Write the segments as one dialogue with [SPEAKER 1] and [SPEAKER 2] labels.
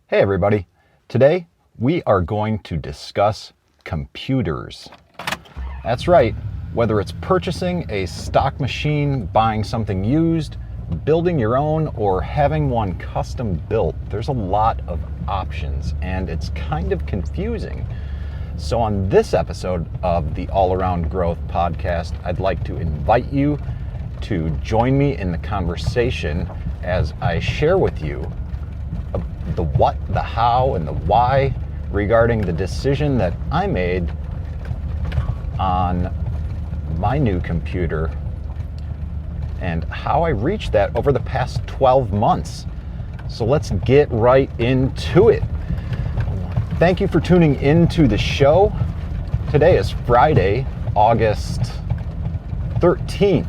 [SPEAKER 1] Hey everybody, today we are going to discuss computers. That's right, whether it's purchasing a stock machine, buying something used, building your own, or having one custom built, there's a lot of options and it's kind of confusing. So on this episode of the All Around Growth podcast, I'd like to invite you to join me in the conversation as I share with you the what, the how, and the why regarding the decision that I made on my new computer and how I reached that over the past 12 months. So let's get right into it. Thank you for tuning into the show. Today is Friday, August 13th.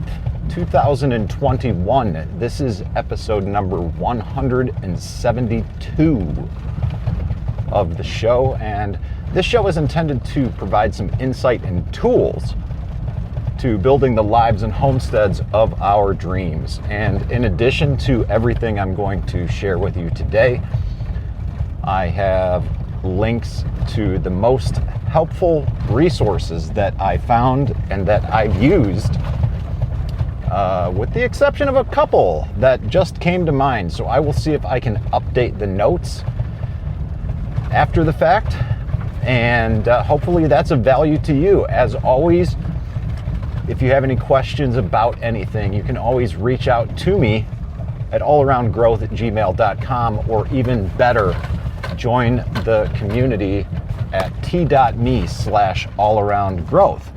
[SPEAKER 1] 2021. This is episode number 172 of the show, and this show is intended to provide some insight and tools to building the lives and homesteads of our dreams. And in addition to everything I'm going to share with you today, I have links to the most helpful resources that I found and that I've used, with the exception of a couple that just came to mind. So I will see if I can update the notes after the fact, and hopefully that's of value to you. As always, if you have any questions about anything, you can always reach out to me at allaroundgrowth@gmail.com, or even better, join the community at t.me/allaroundgrowth.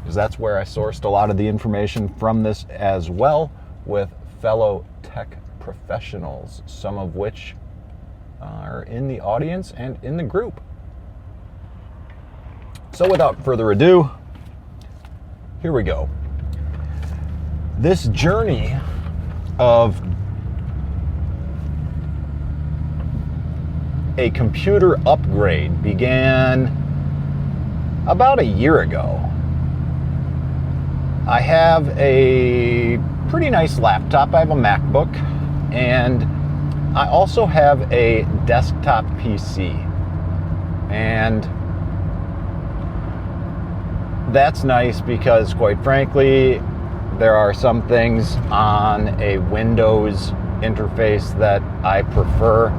[SPEAKER 1] Because that's where I sourced a lot of the information from this, as well with fellow tech professionals, some of which are in the audience and in the group. So without further ado, here we go. This journey of a computer upgrade began about a year ago. I have a pretty nice laptop. I have a MacBook, and I also have a desktop PC. And that's nice because, quite frankly, there are some things on a Windows interface that I prefer.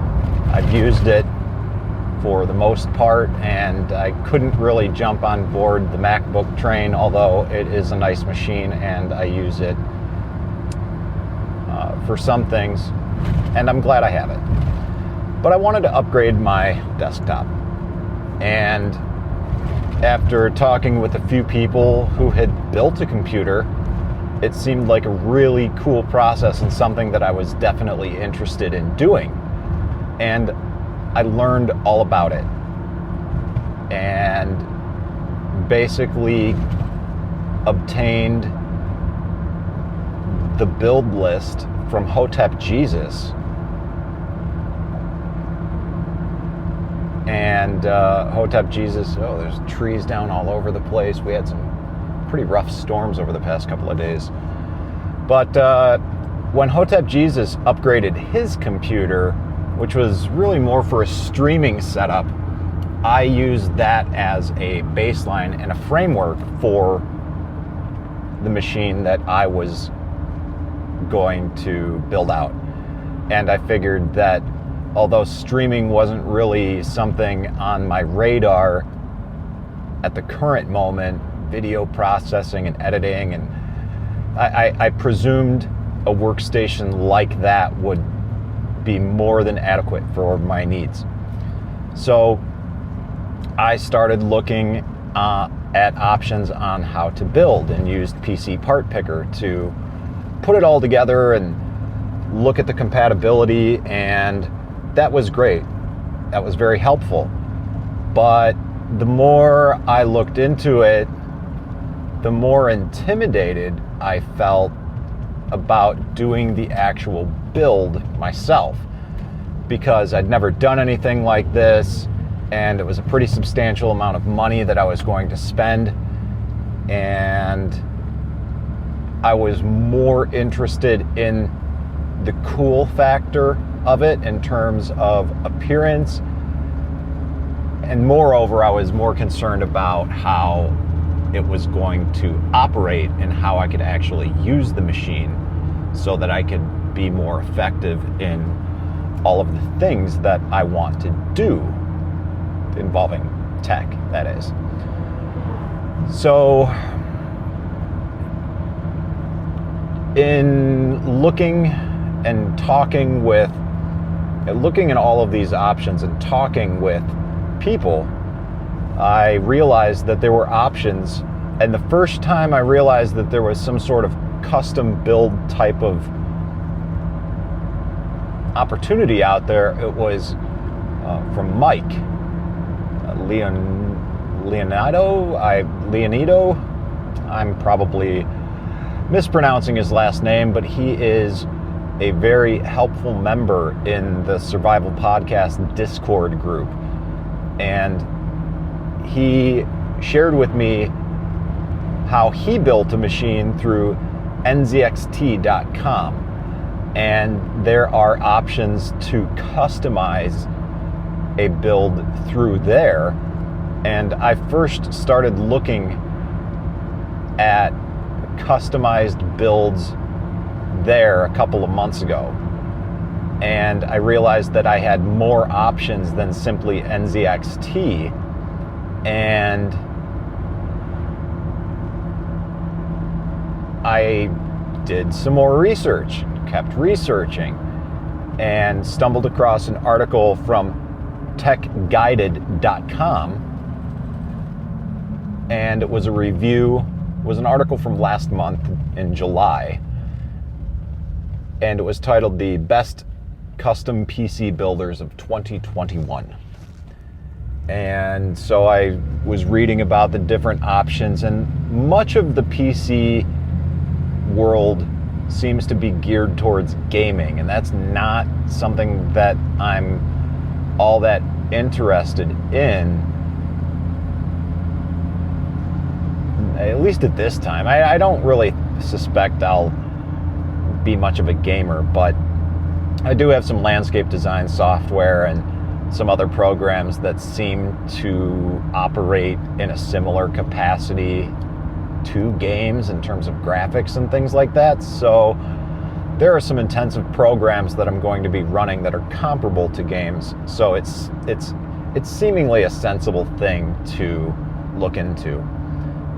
[SPEAKER 1] I've used it for the most part, and I couldn't really jump on board the MacBook train, although it is a nice machine and I use it for some things, and I'm glad I have it. But I wanted to upgrade my desktop, and after talking with a few people who had built a computer, it seemed like a really cool process and something that I was definitely interested in doing. And I learned all about it and basically obtained the build list from Hotep Jesus. And Hotep Jesus, oh, there's trees down all over the place. We had some pretty rough storms over the past couple of days. But when Hotep Jesus upgraded his computer, which was really more for a streaming setup, I used that as a baseline and a framework for the machine that I was going to build out. And I figured that although streaming wasn't really something on my radar at the current moment, video processing and editing, and I presumed a workstation like that would be more than adequate for my needs. So I started looking at options on how to build, and used PC Part Picker to put it all together and look at the compatibility, and that was great. That was very helpful. But the more I looked into it, the more intimidated I felt about doing the actual build myself, because I'd never done anything like this, and it was a pretty substantial amount of money that I was going to spend, and I was more interested in the cool factor of it in terms of appearance. And moreover, I was more concerned about how it was going to operate and how I could actually use the machine so that I could be more effective in all of the things that I want to do involving tech, that is. So in looking and talking with, looking at all of these options and talking with people, I realized that there were options. And the first time I realized that there was some sort of custom build type of opportunity out there, it was from Mike Leonido. I'm probably mispronouncing his last name, but he is a very helpful member in the Survival Podcast Discord group. And he shared with me how he built a machine through NZXT.com. And there are options to customize a build through there. And I first started looking at customized builds there a couple of months ago. And I realized that I had more options than simply NZXT. And I did some more research, kept researching, and stumbled across an article from techguided.com. And it was a review, it was an article from last month in July. And it was titled The Best Custom PC Builders of 2021. And so I was reading about the different options, and much of the PC world seems to be geared towards gaming, and that's not something that I'm all that interested in, at least at this time. I don't really suspect I'll be much of a gamer, but I do have some landscape design software and some other programs that seem to operate in a similar capacity to games in terms of graphics and things like that. So there are some intensive programs that I'm going to be running that are comparable to games. So it's seemingly a sensible thing to look into.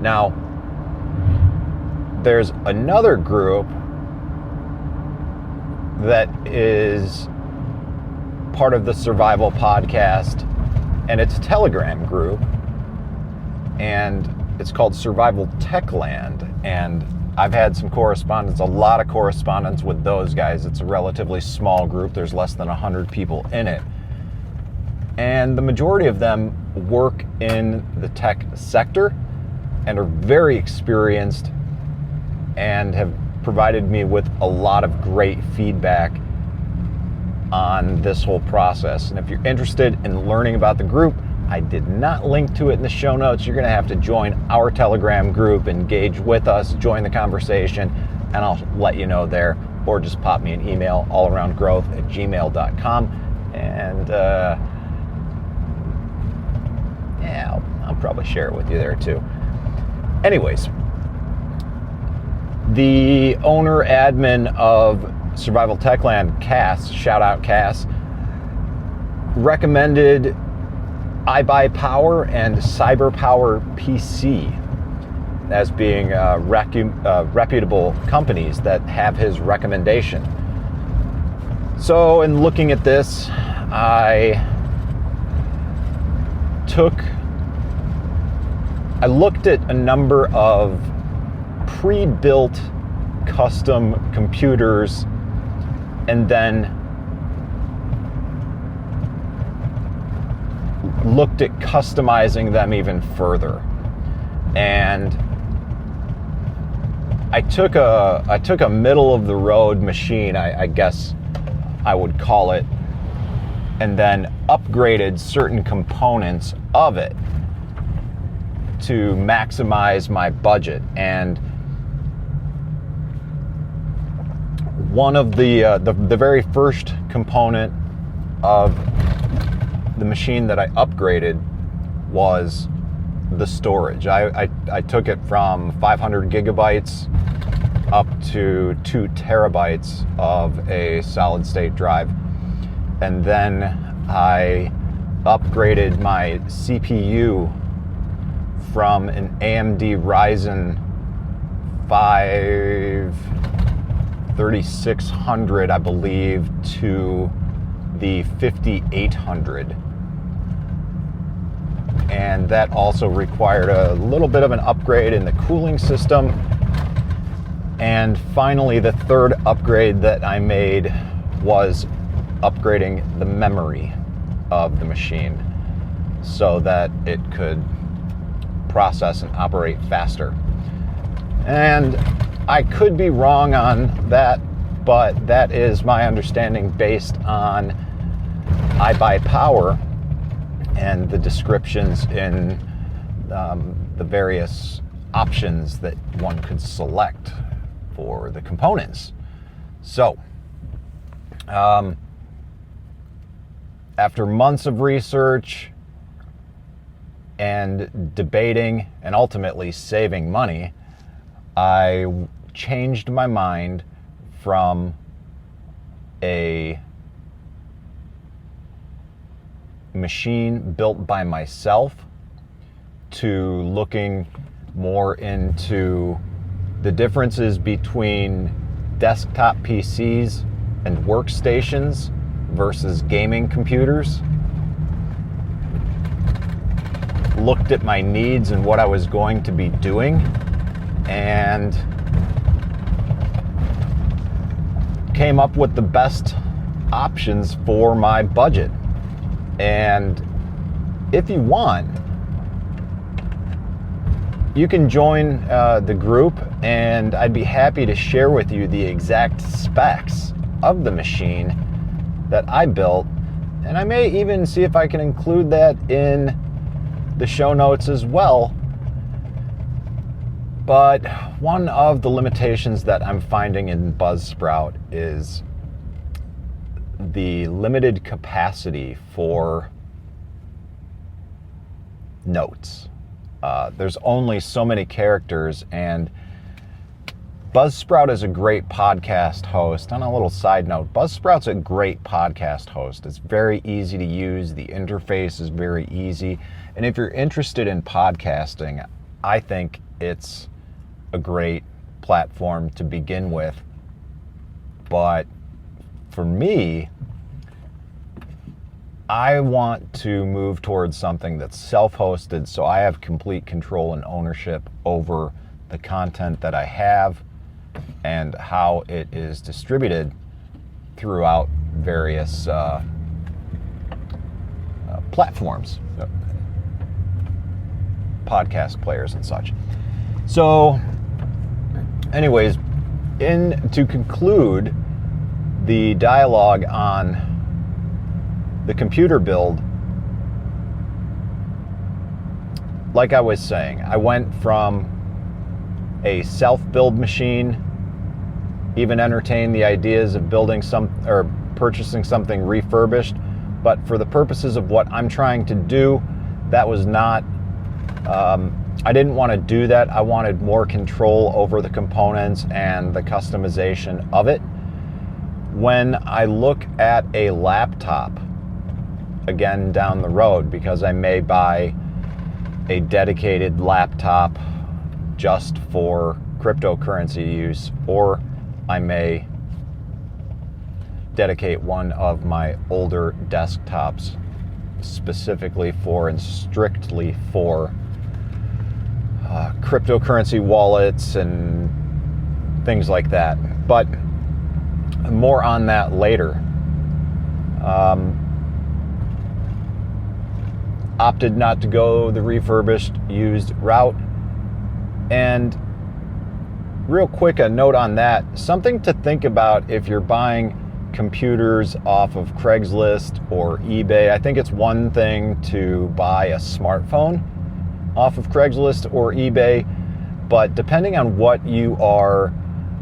[SPEAKER 1] Now, there's another group that is part of the Survival Podcast, and it's a Telegram group, and it's called Survival TechLand. And I've had some correspondence, a lot of correspondence with those guys. It's a relatively small group. There's less than 100 people in it. And the majority of them work in the tech sector and are very experienced and have provided me with a lot of great feedback on this whole process. And if you're interested in learning about the group, I did not link to it in the show notes. You're going to have to join our Telegram group, engage with us, join the conversation, and I'll let you know there. Or just pop me an email, allaroundgrowth@gmail.com, and yeah, I'll probably share it with you there too. Anyways, the owner admin of Survival Techland, Kass, shout out Kass, recommended iBUYPOWER and CyberPowerPC as being reputable companies that have his recommendation. So in looking at this, I looked at a number of pre-built custom computers, and then looked at customizing them even further. And I took a middle of the road machine, I guess I would call it, and then upgraded certain components of it to maximize my budget. And one of the very first component of the machine that I upgraded was the storage. I took it from 500 gigabytes up to 2 terabytes of a solid state drive. And then I upgraded my CPU from an AMD Ryzen 3600, I believe, to the 5800. And that also required a little bit of an upgrade in the cooling system. And finally, the third upgrade that I made was upgrading the memory of the machine so that it could process and operate faster. And I could be wrong on that, but that is my understanding based on iBUYPOWER and the descriptions in the various options that one could select for the components. So, after months of research and debating and ultimately saving money, I changed my mind from a machine built by myself to looking more into the differences between desktop PCs and workstations versus gaming computers. Looked at my needs and what I was going to be doing, and came up with the best options for my budget. And if you want, you can join the group, and I'd be happy to share with you the exact specs of the machine that I built. And I may even see if I can include that in the show notes as well. But one of the limitations that I'm finding in Buzzsprout is the limited capacity for notes. There's only so many characters, and Buzzsprout is a great podcast host. On a little side note, Buzzsprout's a great podcast host. It's very easy to use. The interface is very easy. And if you're interested in podcasting, I think it's a great platform to begin with. But for me, I want to move towards something that's self-hosted, so I have complete control and ownership over the content that I have and how it is distributed throughout various platforms, podcast players and such. So anyways, to conclude the dialogue on the computer build, like I was saying, I went from a self-build machine, even entertained the ideas of building or purchasing something refurbished, but for the purposes of what I'm trying to do, that was not, I didn't want to do that. I wanted more control over the components and the customization of it. When I look at a laptop, again down the road, because I may buy a dedicated laptop just for cryptocurrency use, or I may dedicate one of my older desktops specifically for and strictly for cryptocurrency wallets and things like that. But more on that later. Opted not to go the refurbished used route. And real quick, a note on that, something to think about if you're buying computers off of Craigslist or eBay. I think it's one thing to buy a smartphone off of Craigslist or eBay, but depending on what you are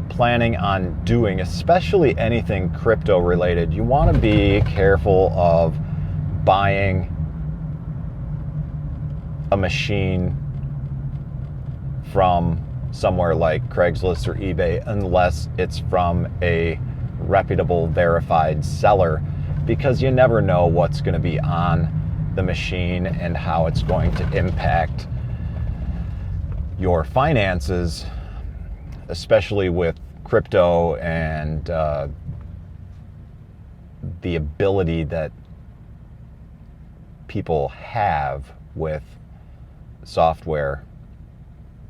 [SPEAKER 1] planning on doing, especially anything crypto related, you want to be careful of buying a machine from somewhere like Craigslist or eBay unless it's from a reputable, verified seller, because you never know what's going to be on the machine and how it's going to impact your finances, especially with crypto and the ability that people have with software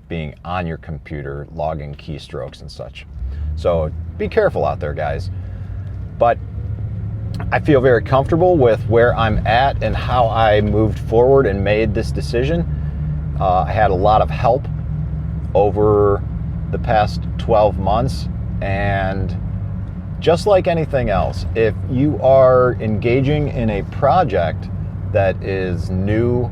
[SPEAKER 1] being on your computer, logging keystrokes and such. So be careful out there, guys. But I feel very comfortable with where I'm at and how I moved forward and made this decision. I had a lot of help over the past 12 months, and just like anything else, if you are engaging in a project that is new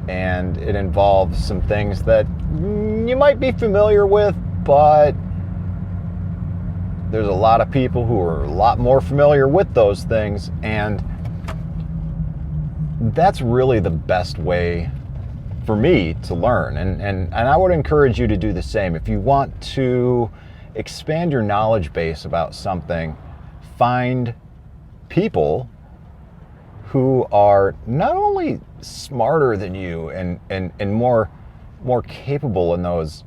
[SPEAKER 1] and it involves some things that you might be familiar with, but there's a lot of people who are a lot more familiar with those things, and that's really the best way for me to learn. And I would encourage you to do the same. If you want to expand your knowledge base about something, find people who are not only smarter than you and more capable in those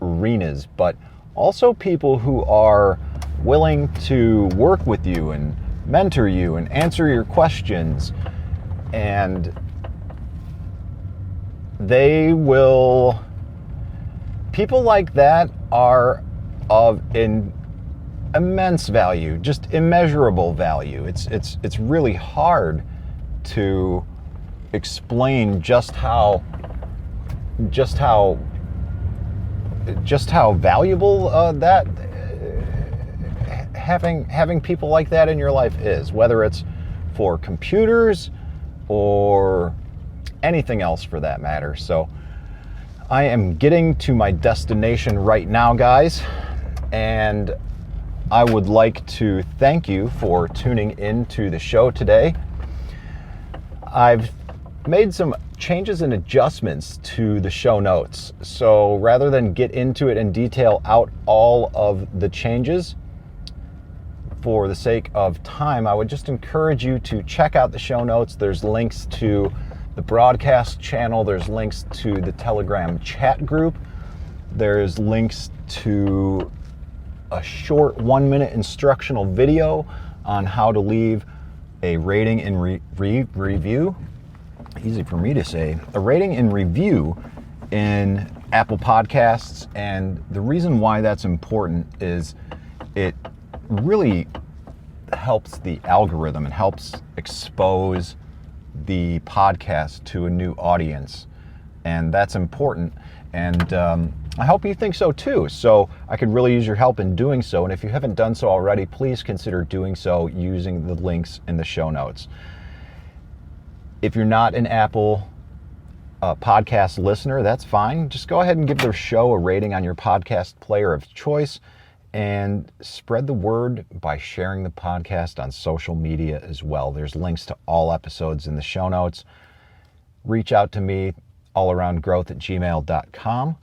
[SPEAKER 1] arenas, but also people who are willing to work with you and mentor you and answer your questions. And people like that are of immense value, just immeasurable value. It's really hard to explain just how valuable that having people like that in your life is, whether it's for computers or anything else for that matter. So I am getting to my destination right now, guys, and I would like to thank you for tuning into the show today. I've made some changes and adjustments to the show notes. So rather than get into it and detail out all of the changes, for the sake of time, I would just encourage you to check out the show notes. There's links to the broadcast channel. There's links to the Telegram chat group. There's links to a short 1-minute instructional video on how to leave a rating and review. Easy for me to say. A rating and review in Apple Podcasts. And the reason why that's important is it really helps the algorithm and helps expose the podcast to a new audience. And that's important. And I hope you think so too. So I could really use your help in doing so. And if you haven't done so already, please consider doing so using the links in the show notes. If you're not an Apple podcast listener, that's fine. Just go ahead and give the show a rating on your podcast player of choice and spread the word by sharing the podcast on social media as well. There's links to all episodes in the show notes. Reach out to me, allaroundgrowth@gmail.com,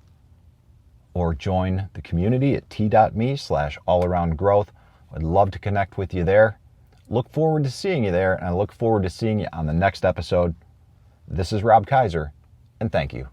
[SPEAKER 1] or join the community at t.me/allaroundgrowth. I'd love to connect with you there. Look forward to seeing you there, and I look forward to seeing you on the next episode. This is Rob Kaiser, and thank you.